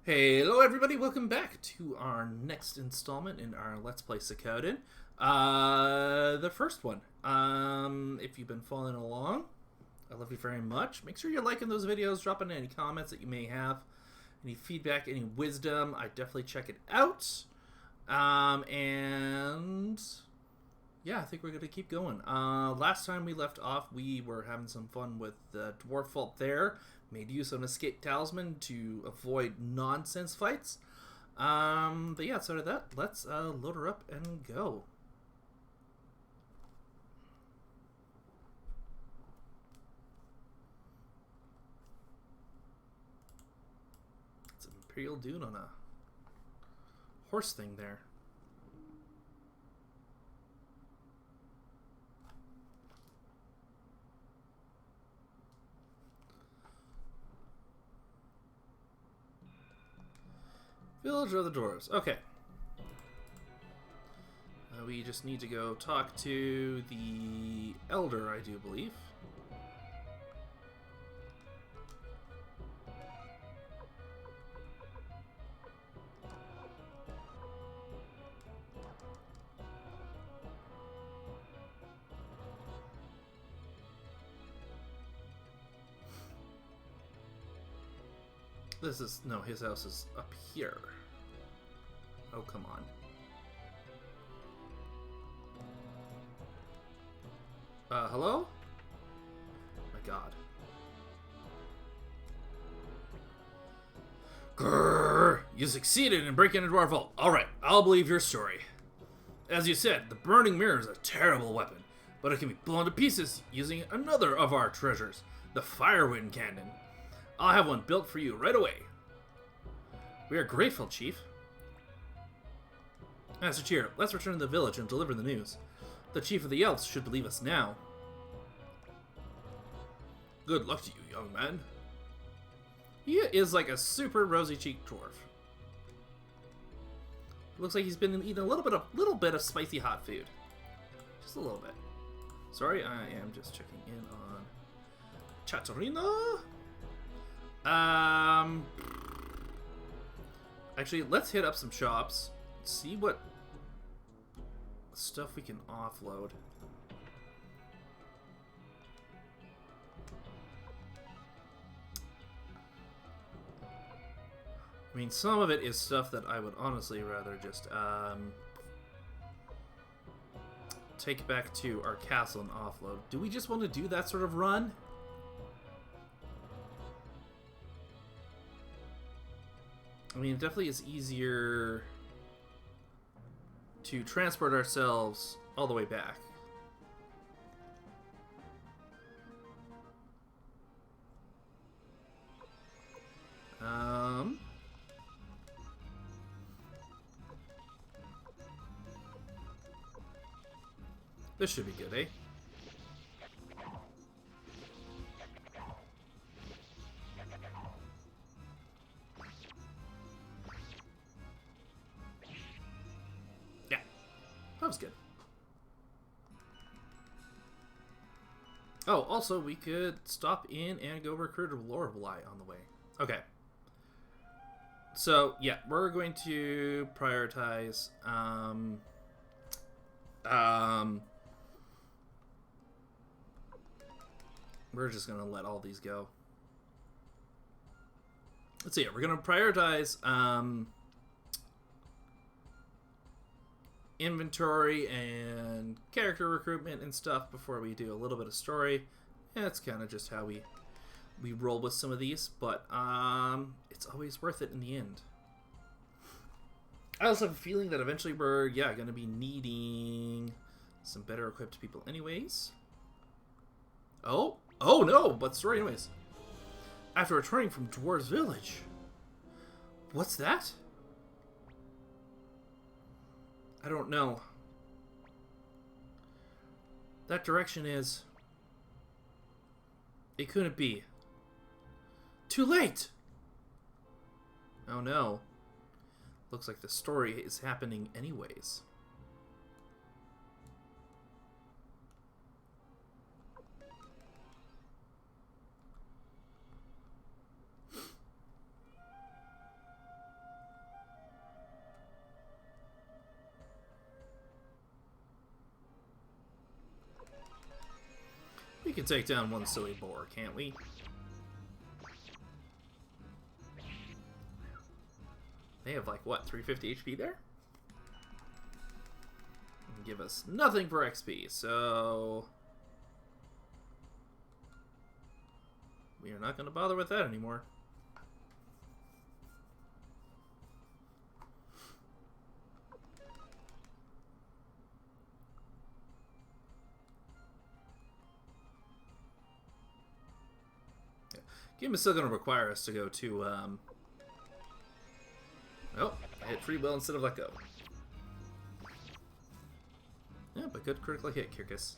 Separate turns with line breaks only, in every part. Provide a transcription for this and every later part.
Hello everybody, welcome back to our next installment in our Let's Play Suikoden. The first one. If you've been following along, I love you very much. Make sure you're liking those videos, dropping any comments that you may have, any feedback, any wisdom. I definitely check it out. And yeah, I think we're gonna keep going. Last time we left off, we were having some fun with the dwarf vault there. Made use of an escape talisman to avoid nonsense fights. But yeah, outside of that, let's load her up and go. It's an Imperial dude on a horse thing there. Village of the Dwarves. Okay. We just need to go talk to the Elder, I do believe. This is... no, his house is up here. Oh, come on. Hello? My god. Grrr! You succeeded in breaking into our vault. Alright, I'll believe your story. As you said, the burning mirror is a terrible weapon, but it can be blown to pieces using another of our treasures, the Firewind Cannon. I'll have one built for you right away. We are grateful, Chief. Master Cheer, let's return to the village and deliver the news. The Chief of the Elves should believe us now. Good luck to you, young man. He is like a super rosy-cheeked dwarf. Looks like he's been eating a little bit of spicy hot food. Just a little bit. Sorry, I am just checking in on Chatarina. Actually, let's hit up some shops. See what stuff we can offload. I mean, some of it is stuff that I would honestly rather just take back to our castle and offload. Do we just want to do that sort of run? I mean, it definitely is easier to transport ourselves all the way back. This should be good, eh? Yeah, that was good. Oh, also, we could stop in and go recruit a Lorelei on the way. Okay. So, yeah, we're going to prioritize, we're just going to let all these go. Let's see, we're going to prioritize, inventory and character recruitment and stuff before we do a little bit of story. Yeah, that's kind of just how we roll with some of these, but it's always worth it in the end. I also have a feeling that eventually we're going to be needing some better equipped people anyways. Oh no, but story anyways. After returning from Dwarves Village. What's that? I don't know. That direction is... it couldn't be. Too late! Oh no. Looks like the story is happening anyways. can take down one silly boar, can't we? They have like, what, 350 HP there? And give us nothing for XP, so... we are not going to bother with that anymore. Game is still going to require us to go to, oh, I hit free will instead of let go. Yeah, but good critically hit, Kirkus.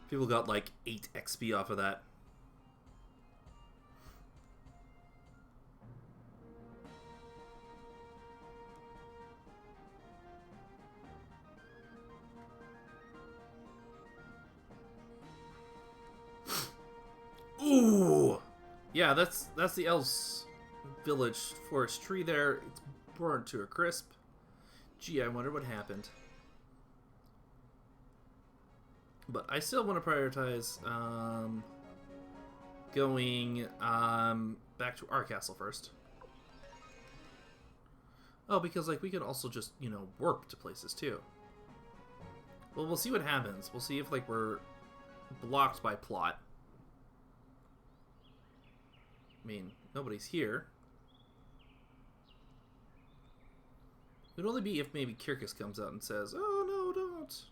People got like 8 XP off of that. Ooh! Yeah, that's the Elves village forest tree there. It's burned to a crisp. Gee, I wonder what happened. But I still want to prioritize going back to our castle first. Oh, because like we can also just, you know, warp to places too. Well, we'll see what happens. We'll see if like we're blocked by plot. I mean, nobody's here. It would only be if maybe Kirkus comes out and says, "Oh no, don't."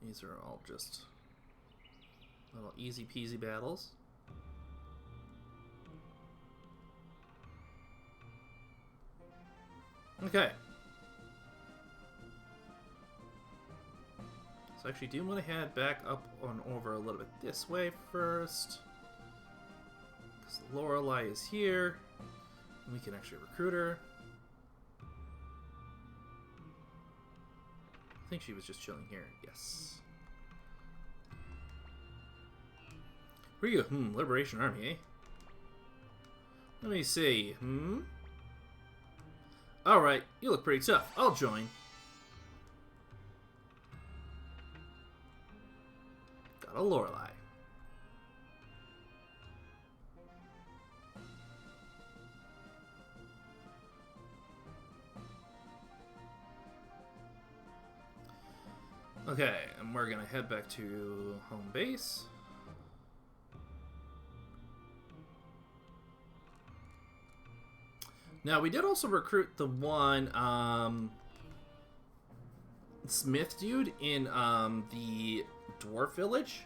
These are all just little easy peasy battles. Okay. So I actually do want to head back up on over a little bit this way first. Because Lorelei is here. And we can actually recruit her. I think she was just chilling here. Yes. Where are you? Liberation Army, eh? Let me see. Alright, you look pretty tough. I'll join. Got a Lorelei. Okay, and we're gonna head back to home base. Now, we did also recruit the one, Smith dude in, the dwarf village.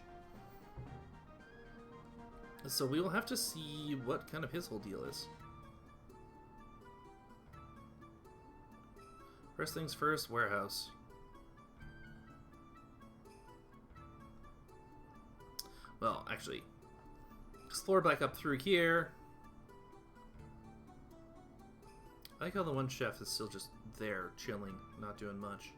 So we will have to see what kind of his whole deal is. First things first, warehouse. Well, actually, explore back up through here. I like how the one chef is still just there, chilling, not doing much.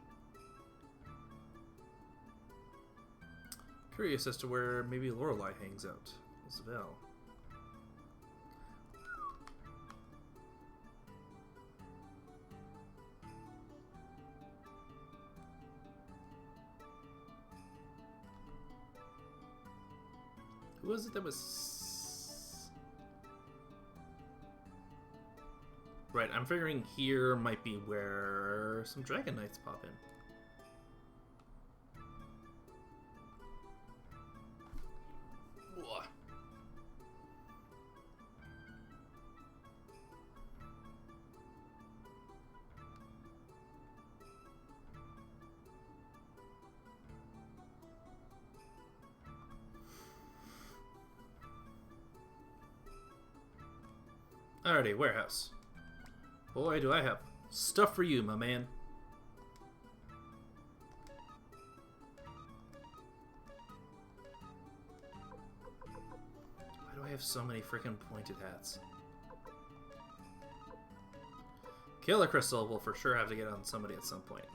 Curious as to where maybe Lorelei hangs out as well. Who was it that was... Right, I'm figuring here might be where some Dragon Knights pop in. Alrighty, warehouse. Boy, do I have Stuff for you, my man. Why do I have so many freaking pointed hats? Killer Crystal will for sure have to get on somebody at some point.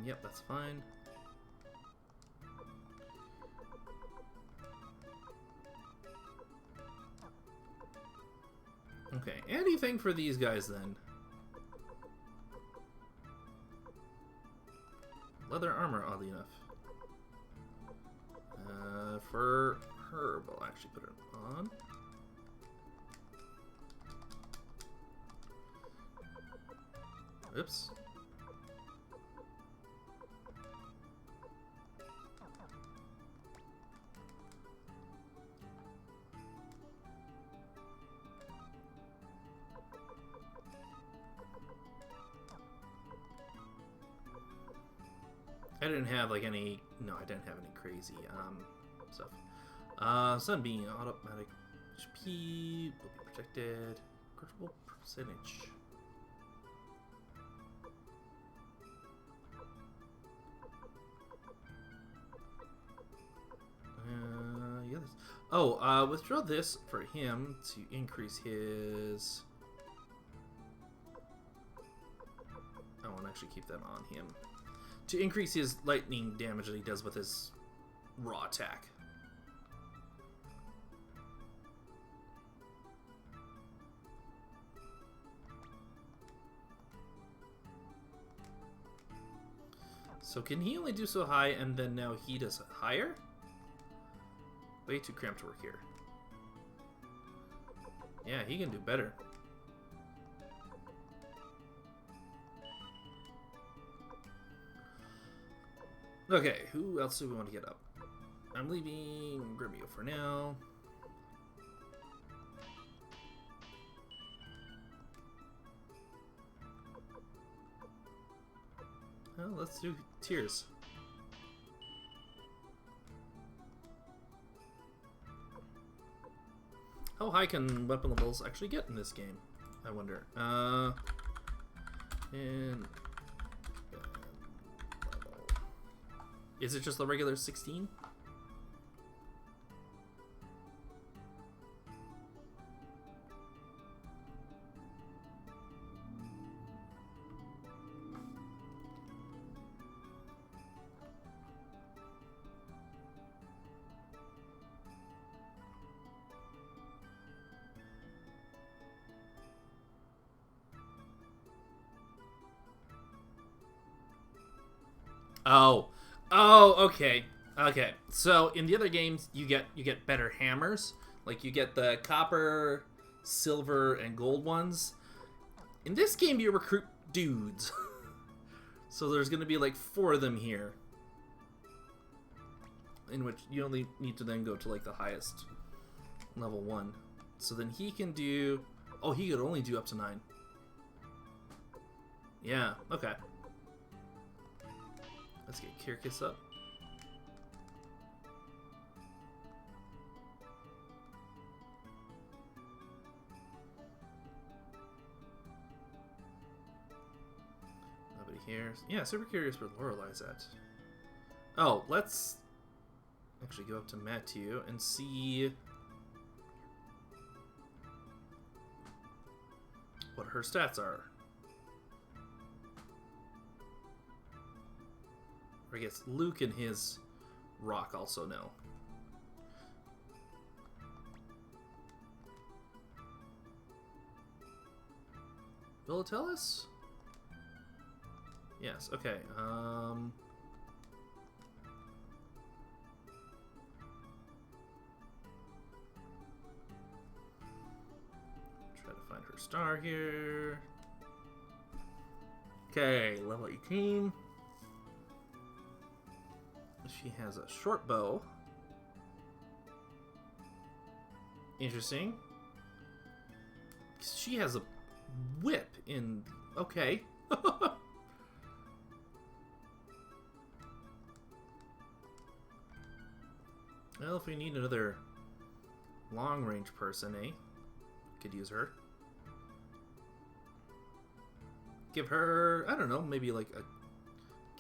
Yep, that's fine. Okay, anything for these guys then? Leather armor, oddly enough. For Herb, I'll actually put it on. Oops. I didn't have like any. No, I didn't have any crazy stuff. Sunbeam, automatic HP, will be protected. Critical percentage. Yeah. Oh, withdraw this for him to increase his. I won't actually keep that on him. To increase his lightning damage that he does with his raw attack. So can he only do so high and then now he does higher? Way too cramped to work here. Yeah, he can do better. Okay, who else do we want to get up? I'm leaving Grimmio for now. Well, let's do Tears. How high can weapon levels actually get in this game? I wonder. And is it just the regular 16? Oh, okay. Okay. So in the other games you get better hammers. Like you get the copper, silver, and gold ones. In this game you recruit dudes. So there's gonna be like 4 of them here. In which you only need to then go to like the highest level 1. So then he can do, oh, he could only do up to 9. Yeah, okay. Let's get Kirkus up. Nobody here. Yeah, super curious where Lorelei's at. Oh, let's actually go up to Matthew and see what her stats are. Or I guess Luke and his rock also know. Will it tell us? Yes, okay. Try to find her star here. Okay, level 18. She has a short bow. Interesting. She has a whip in... Okay. Well, if we need another Long range person, eh? Could use her. Give her, I don't know, maybe like a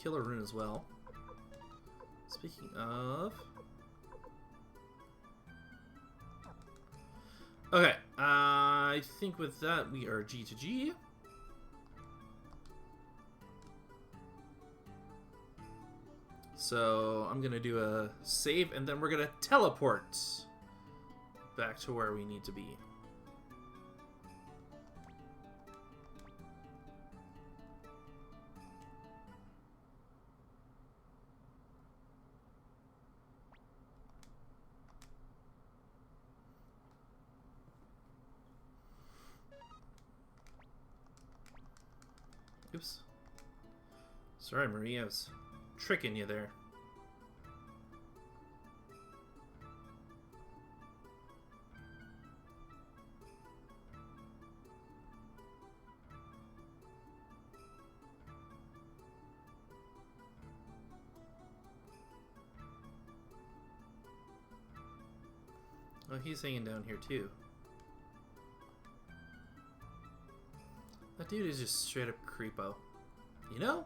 killer rune as well. Speaking of... Okay, I think with that we are G to G. So I'm gonna do a save and then we're gonna teleport back to where we need to be. Oops. Sorry, Marie, I was tricking you there. Oh, he's hanging down here too. That dude is just straight up creepo. You know?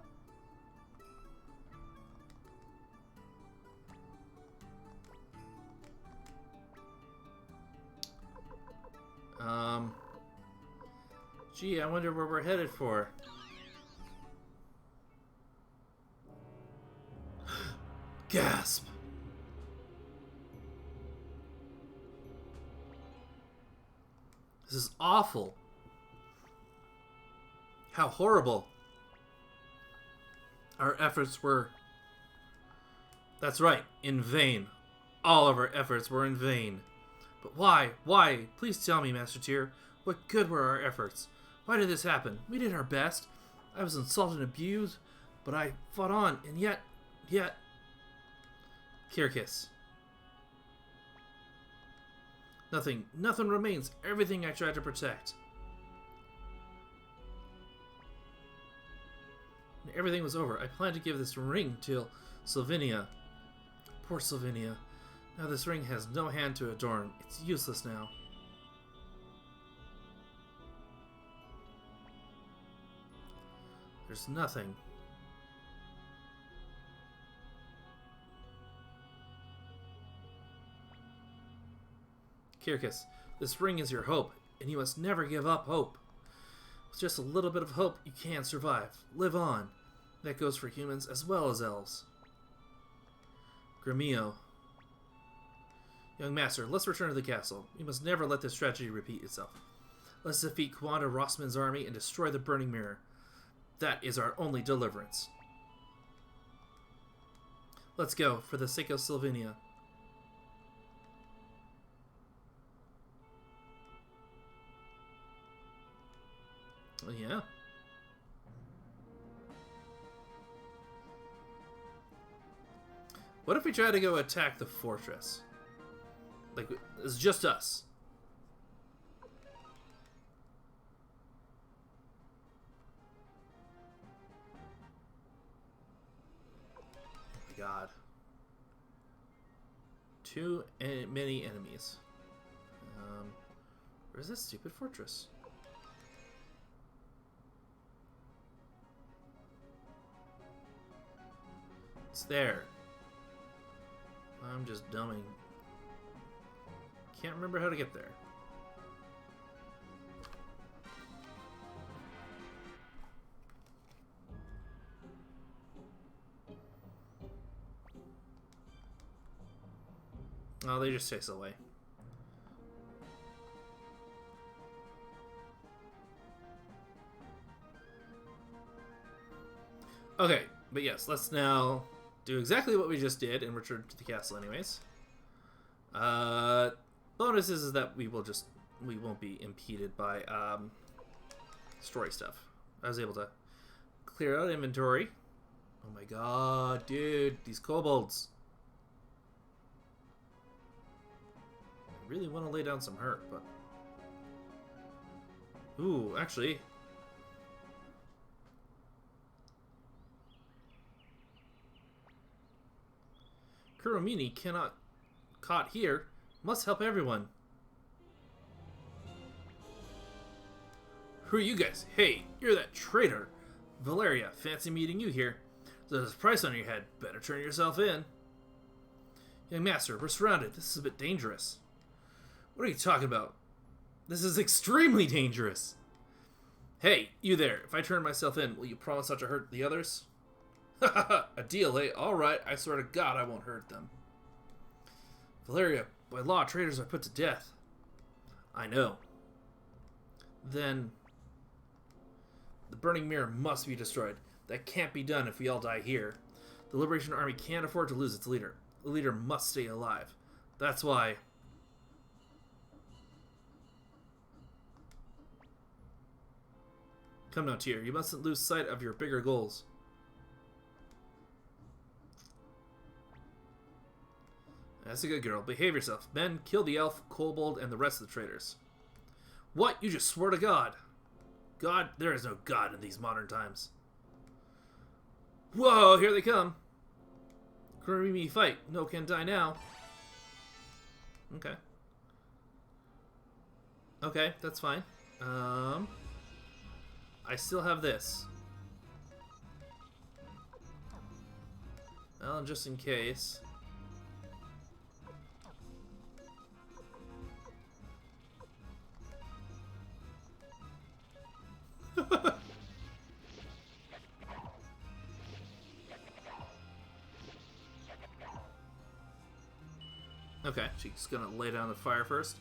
Gee, I wonder where we're headed for. Gasp! This is awful. How horrible. Our efforts were... That's right, in vain. All of our efforts were in vain. But why? Why? Please tell me, Master Tyr. What good were our efforts? Why did this happen? We did our best. I was insulted and abused, but I fought on, and yet... Kirkis. Nothing remains. Everything I tried to protect. When everything was over, I planned to give this ring to Sylvinia. Poor Sylvinia. Now this ring has no hand to adorn. It's useless now. There's nothing. Kirkis, this ring is your hope, and you must never give up hope. With just a little bit of hope, you can survive. Live on. That goes for humans as well as elves. Gremio. Young master, let's return to the castle. We must never let this tragedy repeat itself. Let's defeat Kwanda Rossman's army and destroy the Burning Mirror. That is our only deliverance. Let's go, for the sake of Sylvinia. Yeah. What if we try to go attack the fortress? Like, it's just us. Oh my god. Too many enemies. Where's this stupid fortress? It's there. I'm just dumbing. Can't remember how to get there. Oh, they just chase away. Okay, but yes, let's now do exactly what we just did and return to the castle anyways. Bonus is that we won't be impeded by story stuff. I was able to clear out inventory. Oh my god, dude, these kobolds. I really want to lay down some hurt, but... Ooh, actually... Kuromini cannot caught here. Must help everyone. Who are you guys? Hey, you're that traitor. Valeria, fancy meeting you here. There's a price on your head. Better turn yourself in. Young master, we're surrounded. This is a bit dangerous. What are you talking about? This is extremely dangerous. Hey, you there. If I turn myself in, will you promise not to hurt the others? Haha, a deal, eh? Alright, I swear to God I won't hurt them. Valeria, by law, traitors are put to death. I know. Then the Burning Mirror must be destroyed. That can't be done if we all die here. The Liberation Army can't afford to lose its leader. The leader must stay alive. That's why... Come now, Tyr. You mustn't lose sight of your bigger goals. That's a good girl. Behave yourself. Men, kill the elf, kobold, and the rest of the traitors. What? You just swore to God. God? There is no God in these modern times. Whoa, here they come. Kurumi fight. No can die now. Okay. Okay, that's fine. I still have this. Well, just in case. Okay, she's gonna lay down the fire first.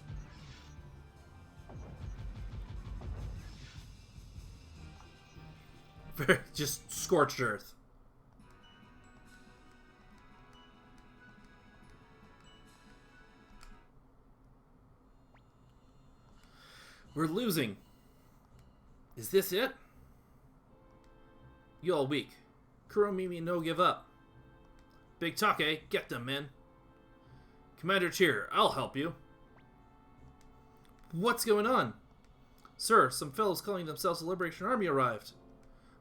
Just scorched earth. We're losing. Is this it? You all weak. Kuromimi no give up. Big Take, get them, men. Commander Cheer, I'll help you. What's going on? Sir, some fellows calling themselves the Liberation Army arrived.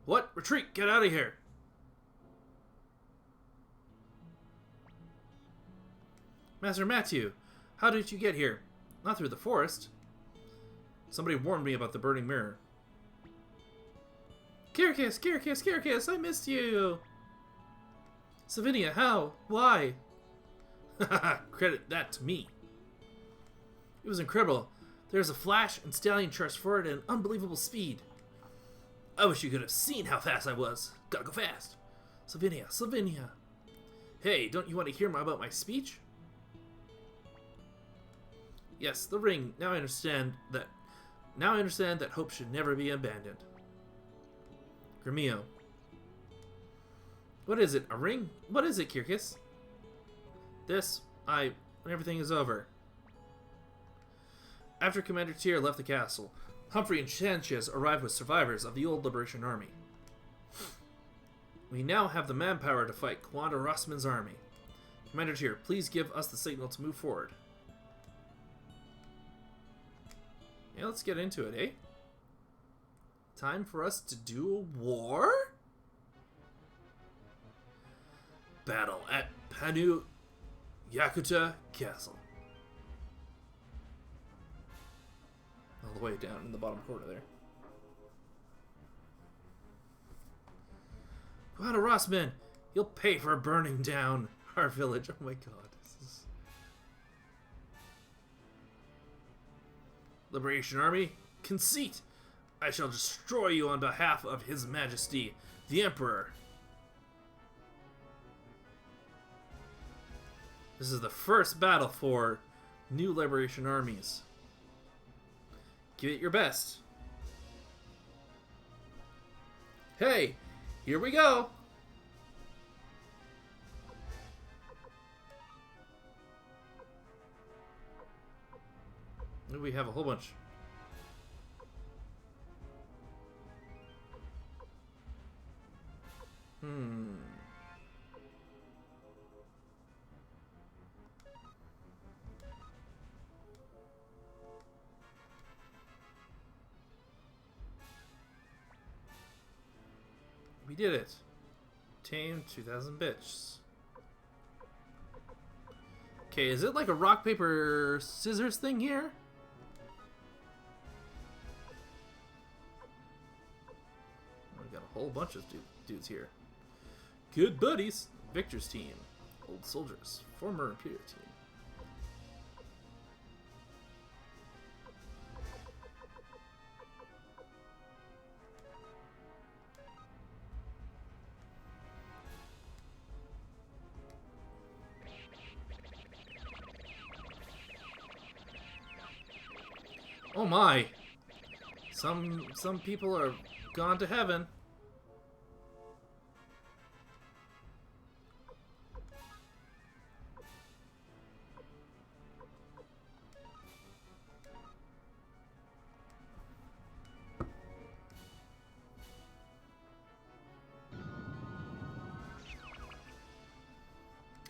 What? Retreat! Get out of here! Master Matthew, how did you get here? Not through the forest. Somebody warned me about the Burning Mirror. Kyrkis, Kyrkis, Kyrkis, I missed you! Savinia, how? Why? Haha, credit that to me. It was incredible. There's a flash and Stallion charged forward at an unbelievable speed. I wish you could have seen how fast I was. Gotta go fast. Savinia, Savinia. Hey, don't you want to hear more about my speech? Yes, the ring. Now I understand that hope should never be abandoned. Gremio. What is it? A ring? What is it, Kyrkis? When everything is over. After Commander Tyr left the castle, Humphrey and Sanchez arrived with survivors of the old Liberation Army. We now have the manpower to fight Kwanda Rossman's army. Commander Tyr, please give us the signal to move forward. Yeah, let's get into it, eh? Time for us to do a war? Battle at Panu Yakuta Castle. All the way down in the bottom corner there. Kwanda Rossman, you'll pay for burning down our village. Oh my god. This is... Liberation Army, conceit! I shall destroy you on behalf of His Majesty, the Emperor. This is the first battle for new Liberation Armies. Give it your best. Hey, here we go. We have a whole bunch. We did it. Tame 2,000 bits. Okay, is it like a rock, paper, scissors thing here? whole bunch of dudes here. Good buddies. Victor's team. Old soldiers. Former Imperial team. Oh my! Some people are gone to heaven.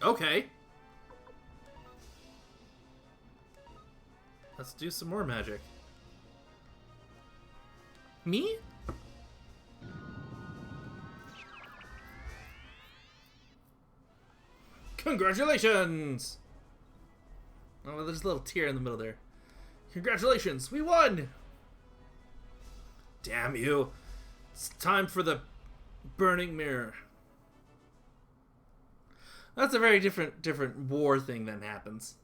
Okay. Let's do some more magic. Me? Congratulations! Oh, well, there's a little tear in the middle there. Congratulations, we won! Damn you. It's time for the burning mirror. That's a very different war thing that happens.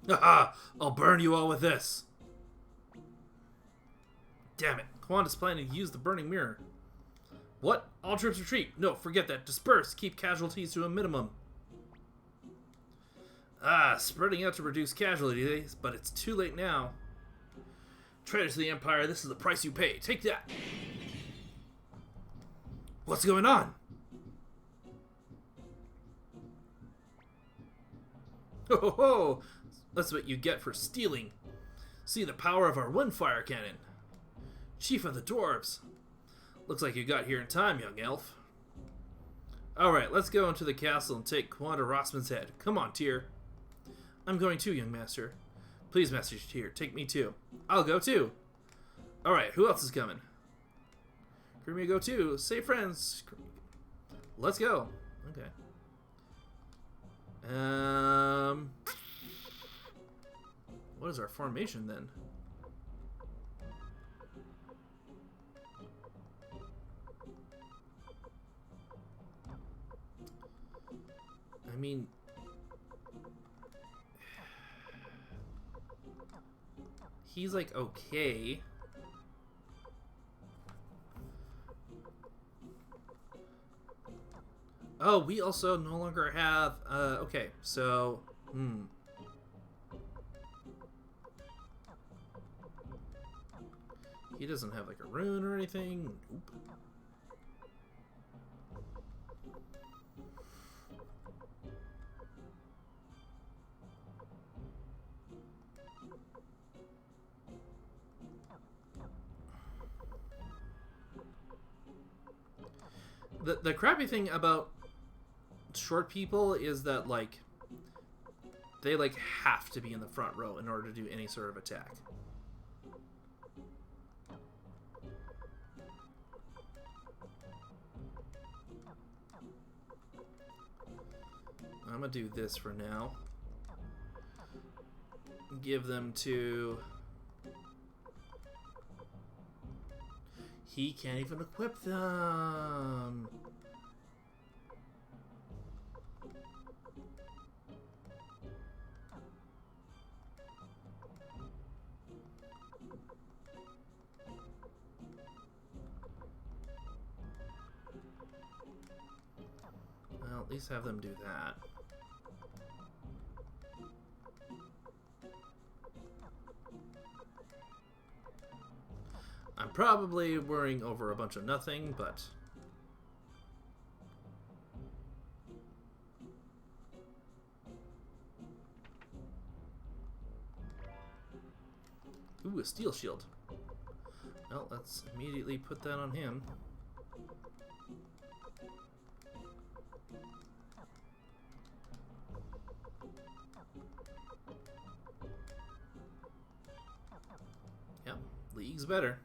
Haha! I'll burn you all with this. Damn it. Kwanda's planning to use the burning mirror. What? All troops retreat. No, forget that. Disperse. Keep casualties to a minimum. Spreading out to reduce casualties, but it's too late now. Traitors to the Empire, this is the price you pay. Take that. What's going on? Ho ho ho! That's what you get for stealing. See the power of our windfire cannon. Chief of the Dwarves. Looks like you got here in time, young elf. Alright, let's go into the castle and take Kwanda Rossman's head. Come on, Tyr. I'm going too, young master. Please, Master Tyr, take me too. I'll go too. Alright, who else is coming? Grimmy go too. Say friends. Let's go. Okay. What is our formation then? I mean, he's like okay. Oh, we also no longer have okay, so he doesn't have like a rune or anything. Nope. The crappy thing about short people is that like they like have to be in the front row in order to do any sort of attack. I'm gonna do this for now. Give them to... He can't even equip them. Well, at least have them do that. I'm probably worrying over a bunch of nothing, but... Ooh, a steel shield. Well, let's immediately put that on him. Yep, League's better.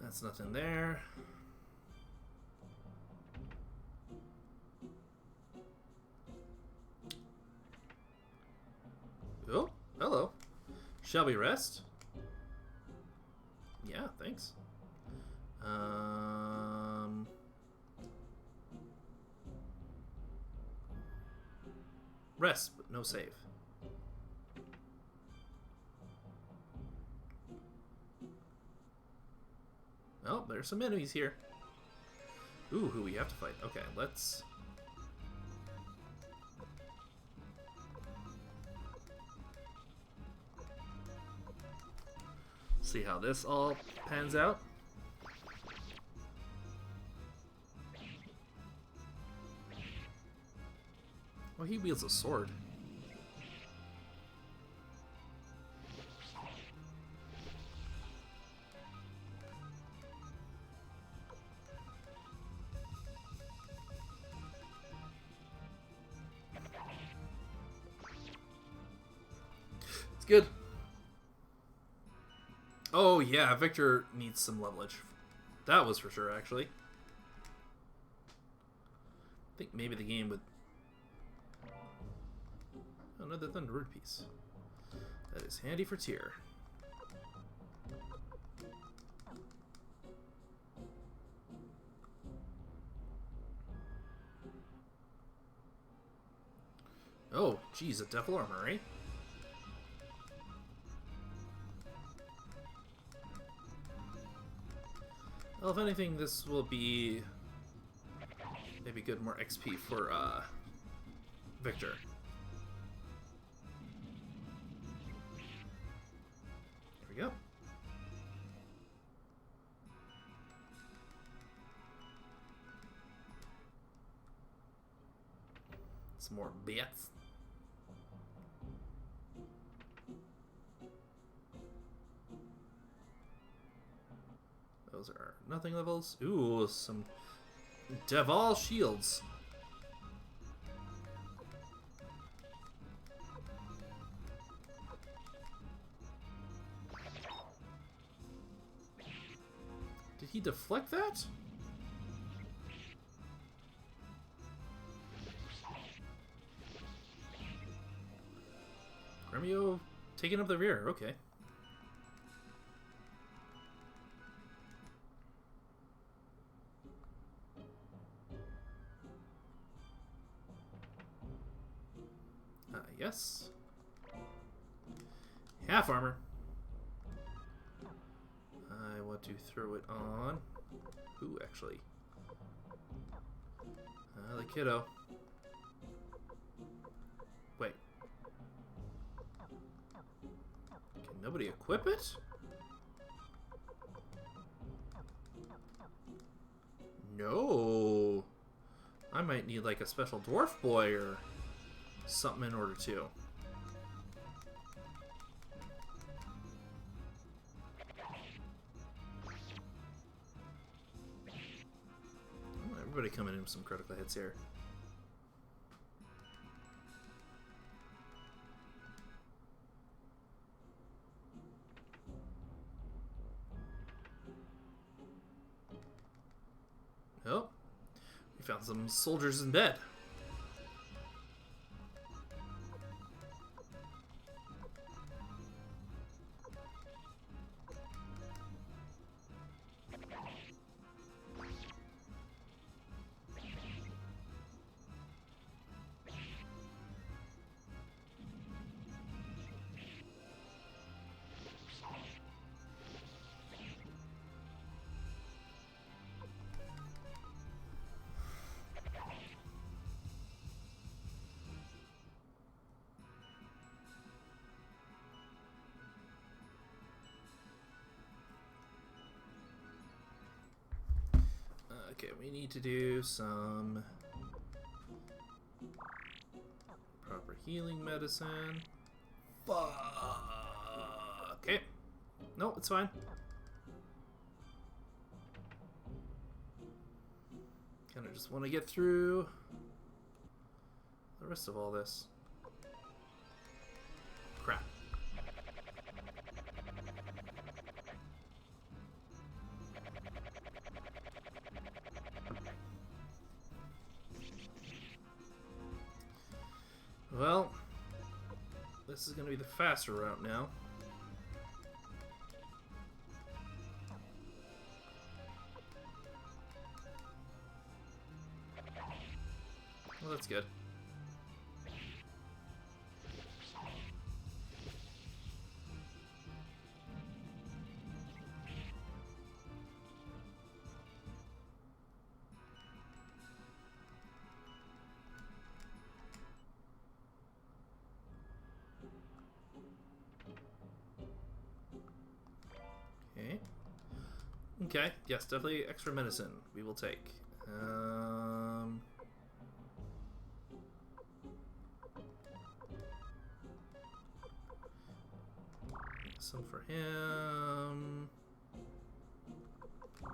That's nothing there. Shall we rest? Yeah, thanks. Rest, but no save. Oh, there's some enemies here. Ooh, who we have to fight. Okay, let's... see how this all pans out. Oh, he wields a sword. It's good. Oh yeah, Victor needs some levelage. That was for sure, actually. I think maybe the game would... another Thunderbird piece. That is handy for tier. Oh, geez, a devil armory. Well, if anything, this will be maybe good more XP for Victor. There we go. Some more bits. Those are nothing levels. Ooh, some Deval shields. Did he deflect that? Gremio taking up the rear, okay. Yes. Half armor. I want to throw it on. Who actually? The kiddo. Wait. Can nobody equip it? No. I might need like a special dwarf boy or something in order to. Oh, everybody coming in with some critical hits here. Oh, we found some soldiers in bed. Okay, we need to do some proper healing medicine. Fuck. Okay. No, it's fine. Kind of just want to get through the rest of all this. Crap. Well, this is going to be the faster route now. Well, that's good. Okay. Okay. Yes, definitely extra medicine we will take. Some for him. Some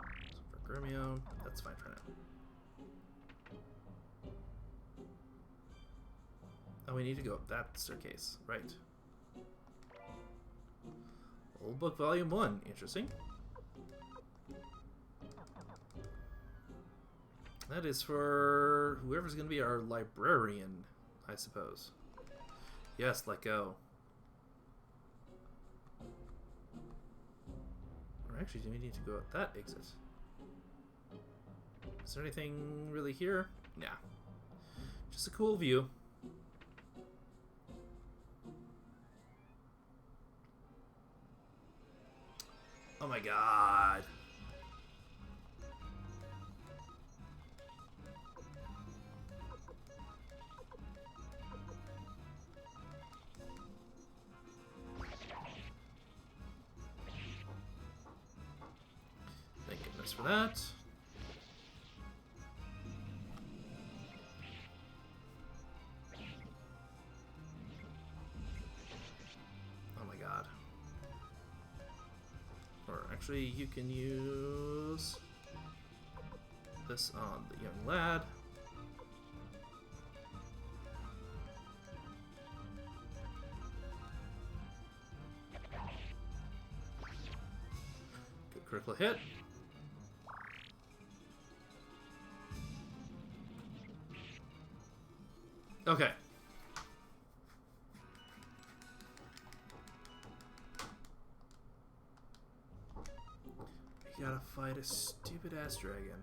for Grumio. That's fine for now. Oh, we need to go up that staircase. Right. Old Book Volume 1. Interesting. That is for whoever's going to be our librarian, I suppose. Yes, let go. Or actually, do we need to go out that exit? Is there anything really here? Nah. Just a cool view. Oh my god. Thank goodness for that. Oh my god. Or actually, you can use this on the young lad. Good critical hit. Okay. We gotta fight a stupid ass dragon.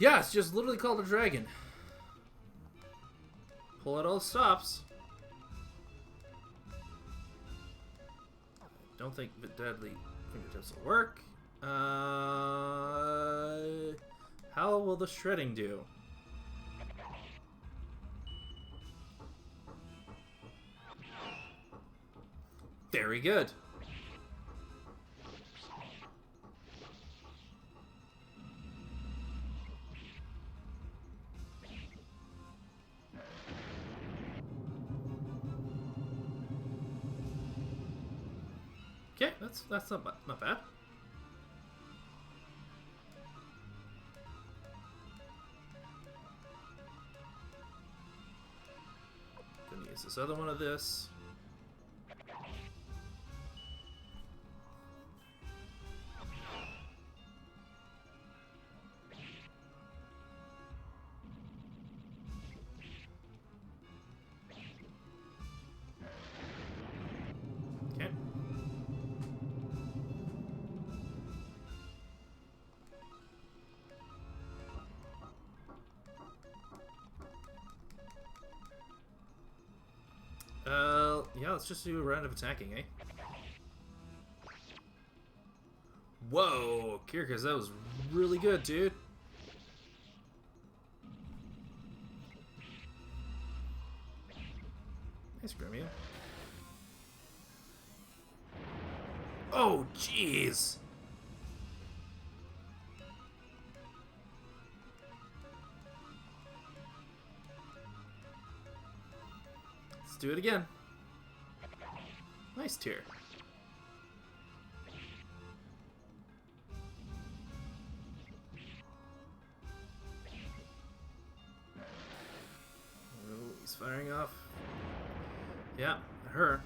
Yeah, it's just literally called a dragon. Pull out all the stops. Don't think the deadly fingertips will work. How will the shredding do? Very good. Okay, that's not bad. Gonna use this other one of this. Okay. Yeah, let's just do a round of attacking, eh? Whoa, Kirkus, that was really good, dude. Nice, Grumio. Oh, jeez. Let's do it again. Nice tier. Oh, he's firing off. Yeah, her.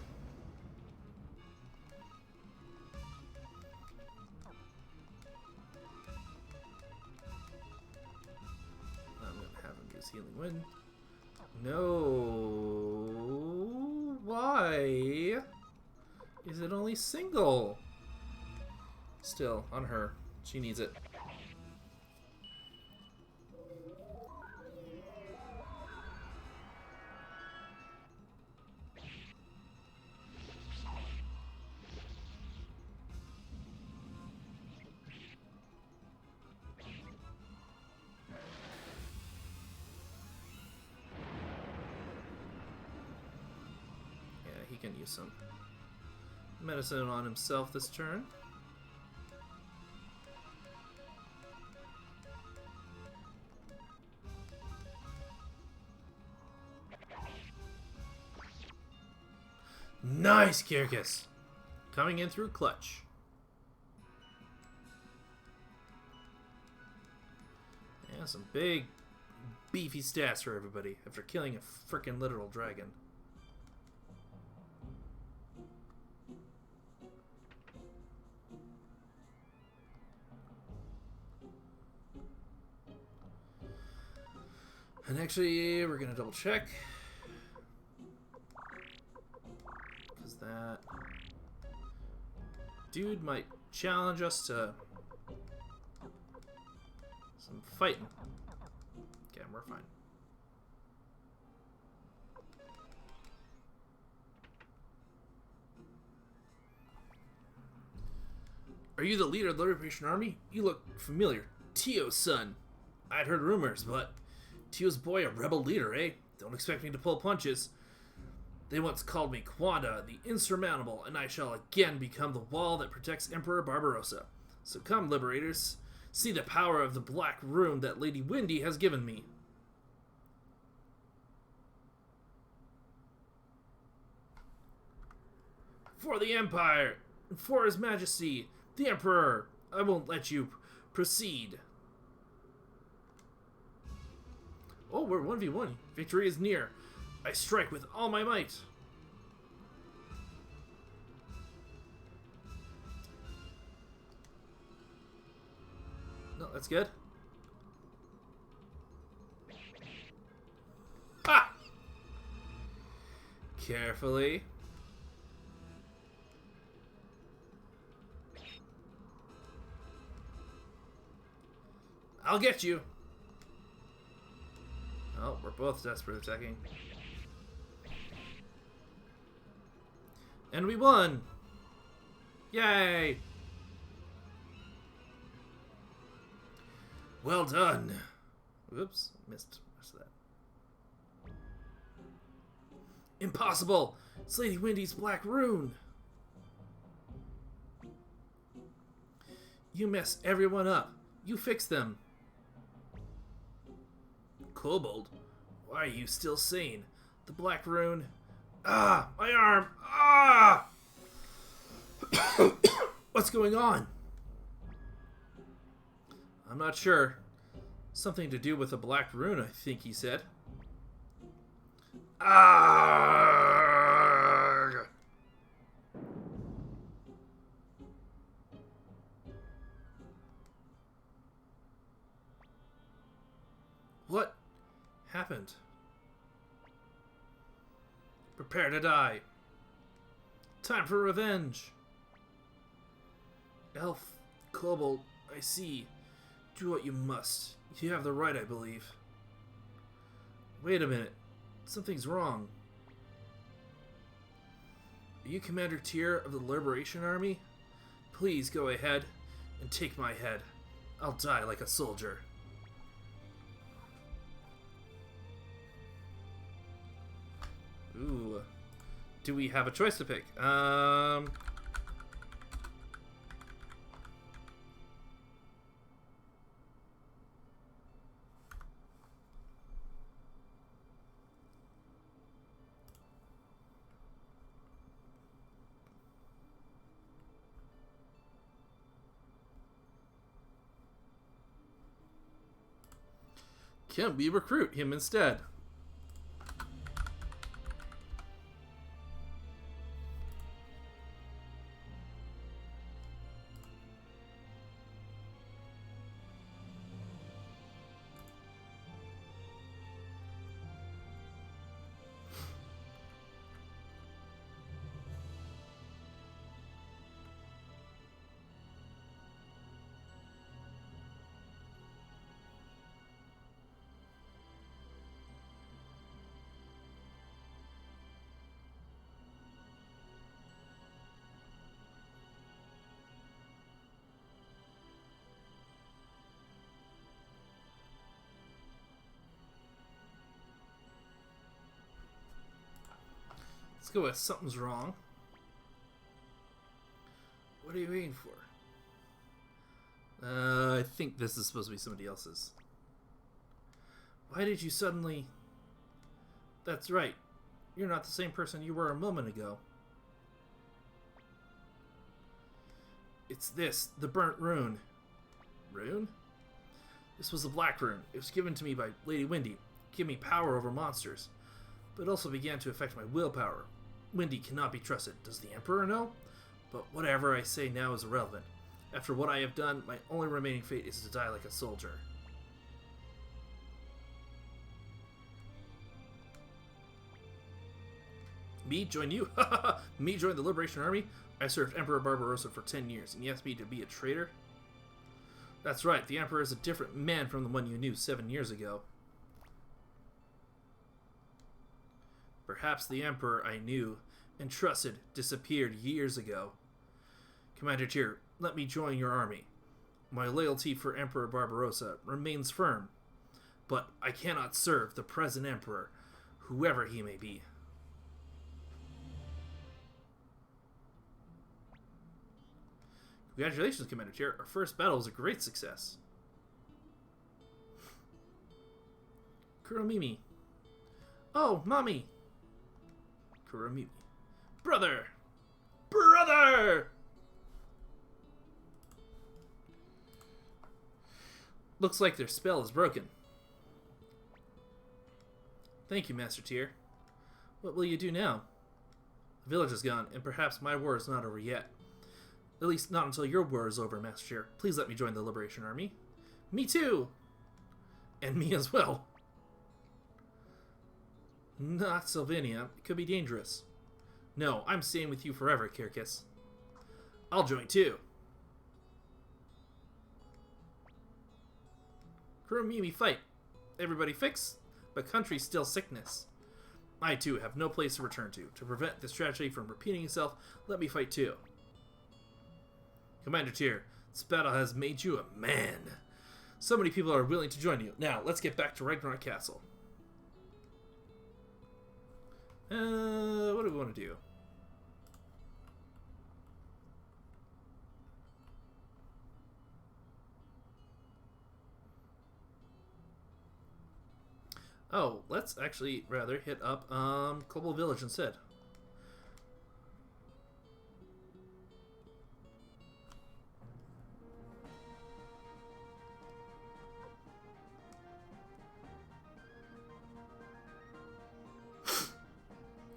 I'm gonna have him use Healing Wind. No. why is it only single? Still, on her. She needs it. He can use some medicine on himself this turn. Nice, Kirkus! Coming in through clutch. Yeah, some big, beefy stats for everybody after killing a frickin' literal dragon. And actually, we're gonna double check. Because that dude might challenge us to some fighting. Okay, we're fine. Are you the leader of the Liberation Army? You look familiar. Tio's son. I'd heard rumors, but Tio's boy a rebel leader, eh? Don't expect me to pull punches. They once called me Quanda, the Insurmountable, and I shall again become the wall that protects Emperor Barbarossa. So come, Liberators, see the power of the Black Rune that Lady Windy has given me. For the Empire, for His Majesty, the Emperor, I won't let you proceed. Oh, we're 1v1. Victory is near. I strike with all my might. No, that's good. Ha! Carefully. I'll get you. Oh, we're both desperate attacking. And we won! Yay! Well done! Whoops, missed that. Impossible! It's Lady Windy's Black Rune! You mess everyone up. You fix them. Kobold? Why are you still sane? The Black Rune... Ah! My arm! Ah! What's going on? I'm not sure. Something to do with the Black Rune, I think he said. Ah! What happened? Prepare to die. Time for revenge. Elf, Kobold, I see. Do what you must. You have the right, I believe. Wait a minute. Something's wrong. Are you Commander Tyr of the Liberation Army? Please go ahead and take my head. I'll die like a soldier. Ooh. Do we have a choice to pick? Can we recruit him instead? go with something's wrong. What are you waiting for? I think this is supposed to be somebody else's. Why did you suddenly... That's right. You're not the same person you were a moment ago. It's this, the burnt rune. Rune? This was the Black Rune. It was given to me by Lady Windy. It gave me power over monsters. But it also began to affect my willpower. Windy cannot be trusted. Does the Emperor know? But whatever I say now is irrelevant. After what I have done, my only remaining fate is to die like a soldier. Me join you? Me join the Liberation Army? I served Emperor Barbarossa for 10 years, and you asked me to be a traitor? That's right, the Emperor is a different man from the one you knew 7 years ago. Perhaps the Emperor I knew and trusted disappeared years ago. Commander Tyr, let me join your army. My loyalty for Emperor Barbarossa remains firm, but I cannot serve the present Emperor, whoever he may be. Congratulations, Commander Tyr. Our first battle was a great success. Kuromimi. Oh, Mommy! Kuromimi. Brother! Brother! Looks like their spell is broken. Thank you, Master Tyr. What will you do now? The village is gone, and perhaps my war is not over yet. At least not until your war is over, Master Tyr. Please let me join the Liberation Army. Me too! And me as well. Not Sylvania. It could be dangerous. No, I'm staying with you forever, Kirkus. I'll join too. Kuromimi, fight. Everybody fix, but country still sickness. I too have no place to return to. To prevent this tragedy from repeating itself, let me fight too. Commander Tyr, this battle has made you a man. So many people are willing to join you. Now, let's get back to Ragnarok Castle. What do we want to do? Oh, let's actually rather hit up Global Village instead.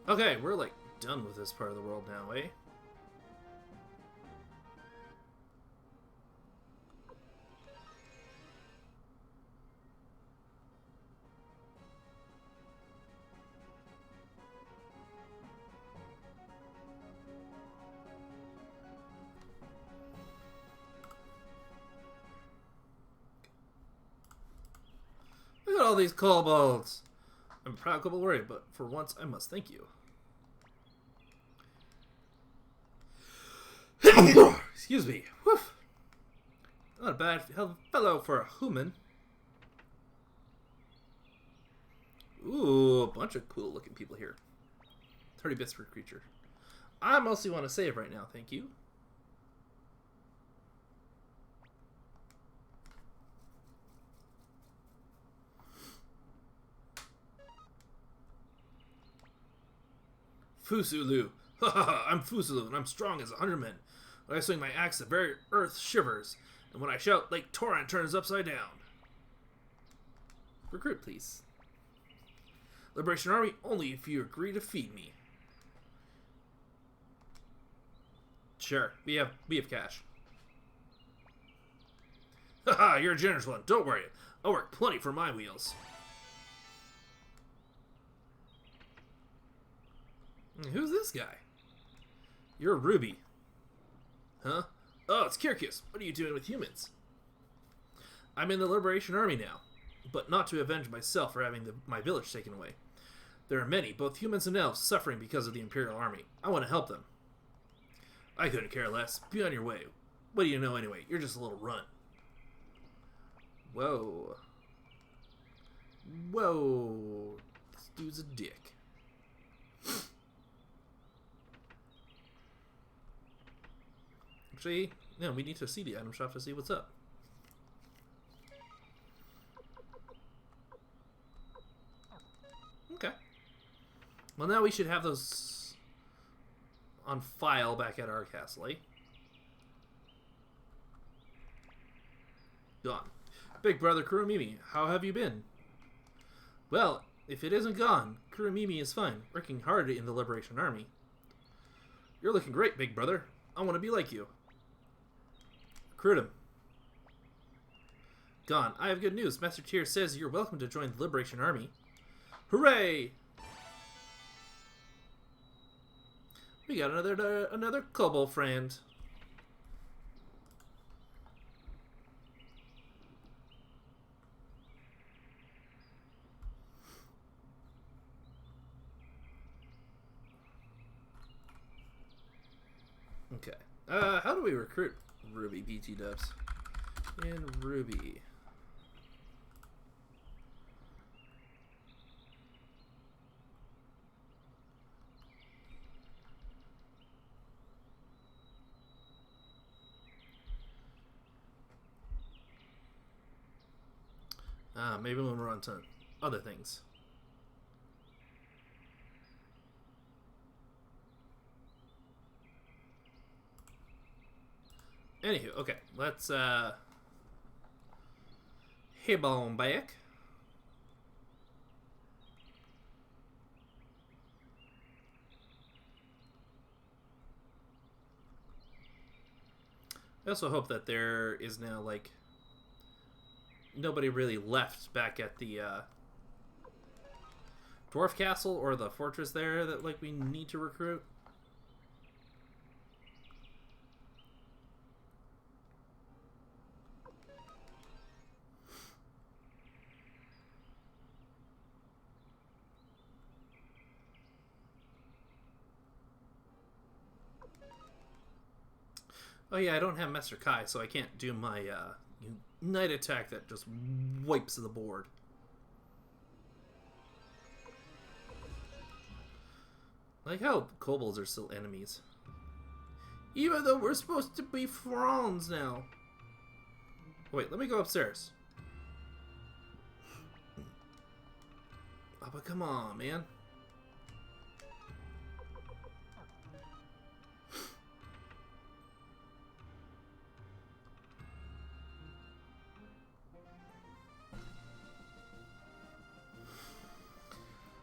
Okay, we're like done with this part of the world now, eh? Look at all these kobolds! I'm a proud kobold warrior, but for once I must thank you. Excuse me. Woof. Not a bad fellow for a human. Ooh, a bunch of cool looking people here. 30 bits per creature. I mostly want to save right now, thank you. Fusulu. I'm Fusulu, and I'm strong as 100 men. When I swing my axe, the very earth shivers, and when I shout, Lake Torrent turns upside down. Recruit, please. Liberation Army, only if you agree to feed me. Sure, we have cash. Haha, you're a generous one. Don't worry. I'll work plenty for my wheels. Who's this guy? You're Ruby. Huh? Oh, it's Kirkus. What are you doing with humans? I'm in the Liberation Army now, but not to avenge myself for having my village taken away. There are many, both humans and elves, suffering because of the Imperial Army. I want to help them. I couldn't care less. Be on your way. What do you know anyway? You're just a little runt. Whoa. Whoa. This dude's a dick. Actually, no, we need to see the item shop to see what's up. Okay. Well, now we should have those on file back at our castle, eh? Gone. Big brother Kurumimi, how have you been? Well, if it isn't gone, Kurumimi is fine, working hard in the Liberation Army. You're looking great, big brother. I want to be like you. Recruit him. Gone. I have good news. Master Tier says you're welcome to join the Liberation Army. Hooray! We got another kobold friend. Okay. How do we recruit Ruby BT dubs? In Ruby. Maybe when we're on to other things. Anywho, okay, let's hib on back. I also hope that there is now, like, nobody really left back at the dwarf castle or the fortress there that, like, we need to recruit. Oh yeah, I don't have Master Kai, so I can't do my night attack that just wipes the board. Like how kobolds are still enemies. Even though we're supposed to be friends now. Wait, let me go upstairs. Oh, but come on, man.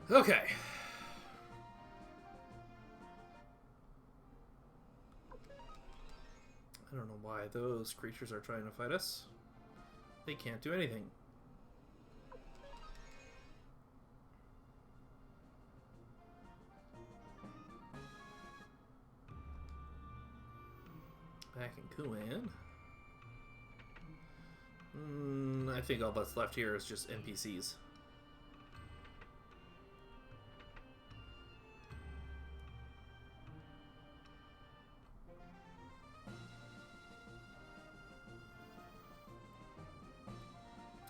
Okay. I don't know why those creatures are trying to fight us. They can't do anything. Back in Kuan. I think all that's left here is just NPCs.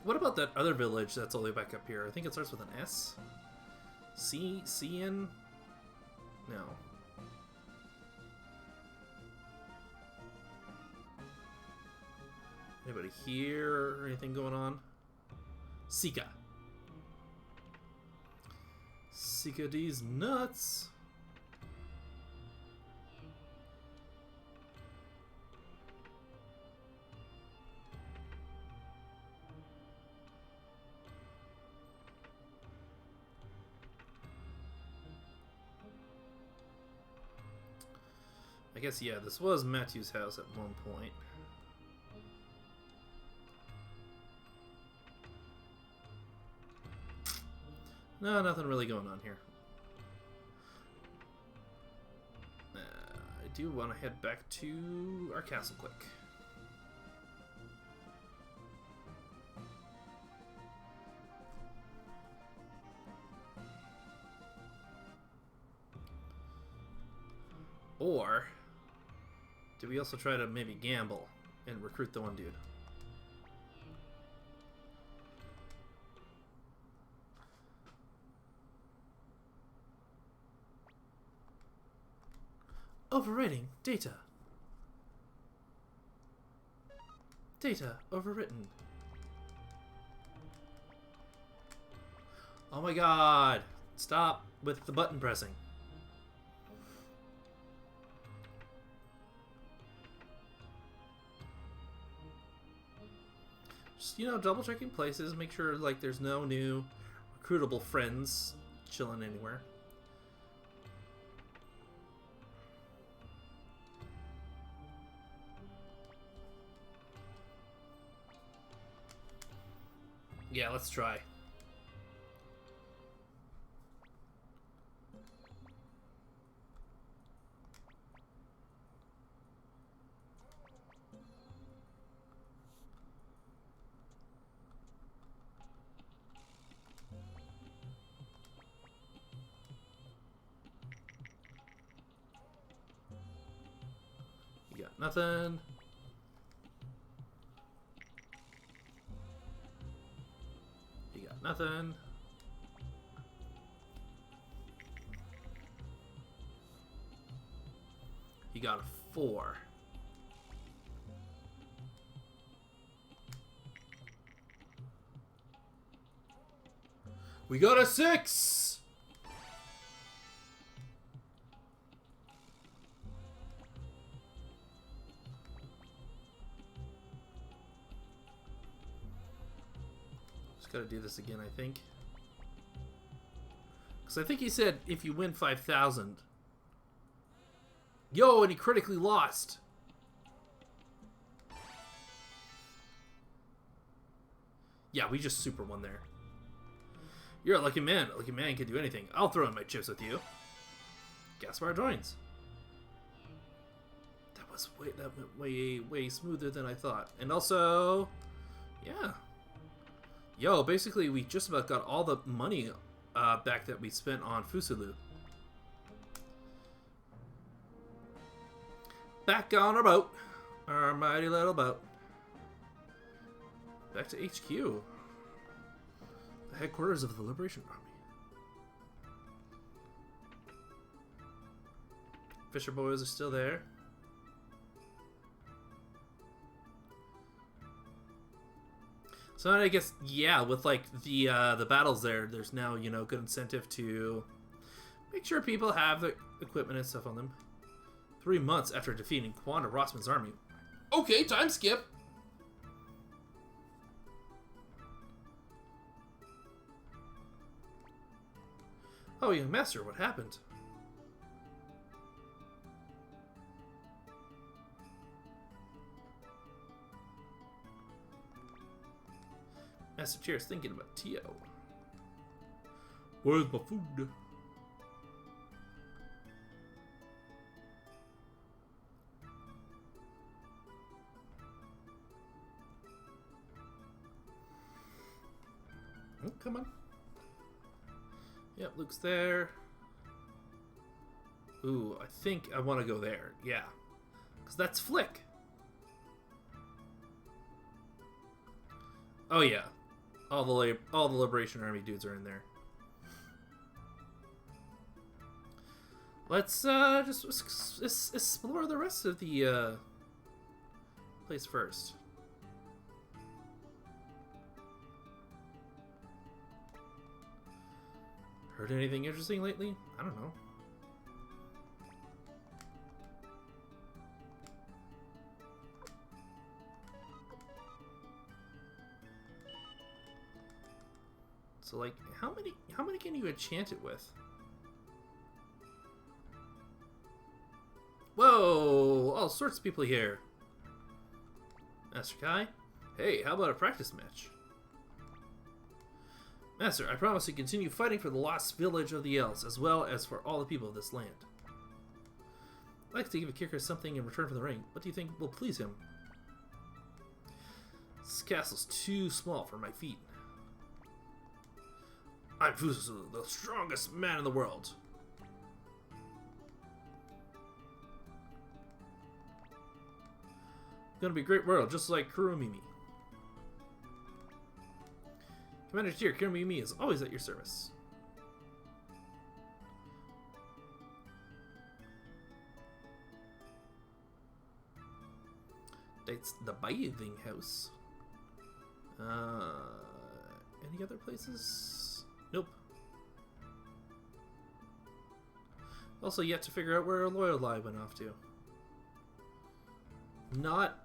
What about that other village that's all the way back up here? I think it starts with an S? Cian? No. Anybody here or anything going on? Sika. Sika these nuts. I guess, yeah, this was Matthew's house at one point. No, nothing really going on here. I do want to head back to our castle quick. Or do we also try to maybe gamble and recruit the one dude? Overwriting data. Data overwritten. Oh my god! Stop with the button pressing. Just, you know, double checking places, make sure like there's no new recruitable friends chilling anywhere. Yeah, let's try. You got nothing. You got nothing. You got a 4. We got a 6! Just gotta do this again, I think. Because I think he said if you win 5,000. Yo, and he critically lost. Yeah, we just super won there. You're a lucky man. A lucky man can do anything. I'll throw in my chips with you. Gaspar joins. That went way smoother than I thought. And also, yeah. Yo, basically we just about got all the money back that we spent on Fusulu. Back on our boat. Our mighty little boat. Back to HQ. The headquarters of the Liberation Army. Fisher boys are still there. So I guess, yeah, with like the battles there, there's now, you know, good incentive to make sure people have the equipment and stuff on them. 3 months after defeating Quanda Rossman's army. Okay, time skip. Oh, young master, what happened? Master Chair's thinking about Tio. Where's my food? Oh, come on. Yep, Luke's there. Ooh, I think I want to go there. Yeah. Because that's Flick. Oh, yeah. All the Liberation Army dudes are in there. Let's just explore the rest of the place first. Heard anything interesting lately? I don't know. So like, how many can you enchant it with? Whoa! All sorts of people here. Master Kai? Hey, how about a practice match? Master, I promise to continue fighting for the lost village of the Elves, as well as for all the people of this land. I'd like to give Kirker something in return for the ring. What do you think will please him? This castle's too small for my feet. I'm Fusulu, the strongest man in the world. Gonna be a great world, just like Kurumimi. Commander Tier, Kurumimi is always at your service. It's the bathing house. Any other places? Nope. Also yet to figure out where Lorelei went off to. Not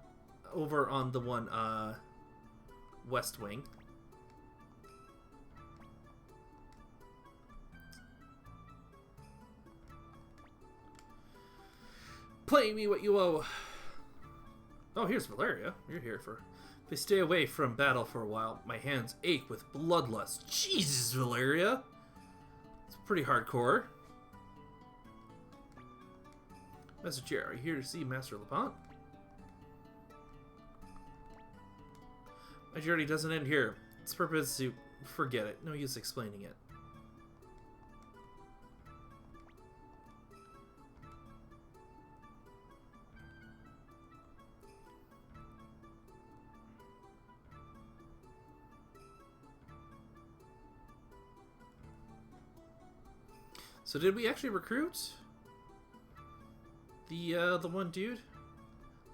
over on the one, West Wing. Pay me what you owe. Oh, here's Valeria. You're here for... If I stay away from battle for a while, my hands ache with bloodlust. Jesus, Valeria! It's pretty hardcore. Master Chair, are you here to see Master Lapont? My journey doesn't end here. Its purpose is to... Forget it. No use explaining it. So did we actually recruit the one dude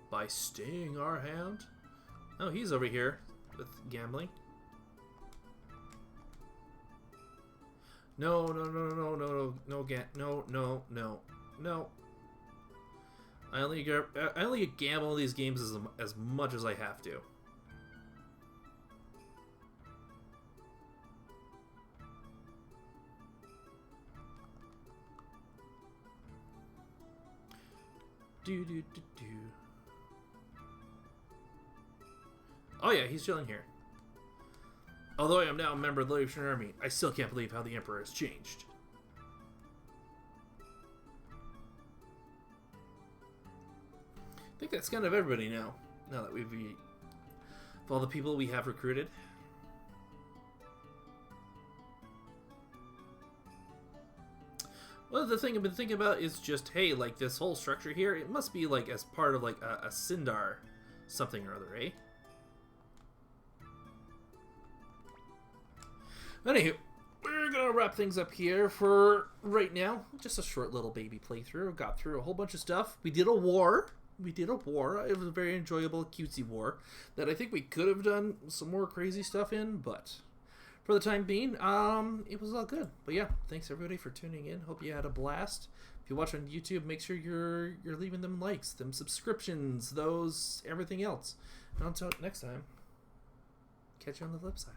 by staying our hand? Oh, he's over here with gambling. No, no, no, no, no, no, no, no. I only gamble in these games as much as I have to. Oh yeah, he's chilling here. Although I am now a member of the Liberation Army, I still can't believe how the Emperor has changed. I think that's kind of everybody now. Now that of all the people we have recruited. Well, the thing I've been thinking about is just, hey, like this whole structure here, it must be like as part of like a Sindar something or other, eh? Anywho, we're gonna wrap things up here for right now. Just a short little baby playthrough. Got through a whole bunch of stuff. We did a war. It was a very enjoyable, cutesy war that I think we could have done some more crazy stuff in, but for the time being, it was all good. But yeah, thanks everybody for tuning in. Hope you had a blast. If you watch on YouTube, make sure you're leaving them likes, them subscriptions, everything else. And until next time, catch you on the flip side.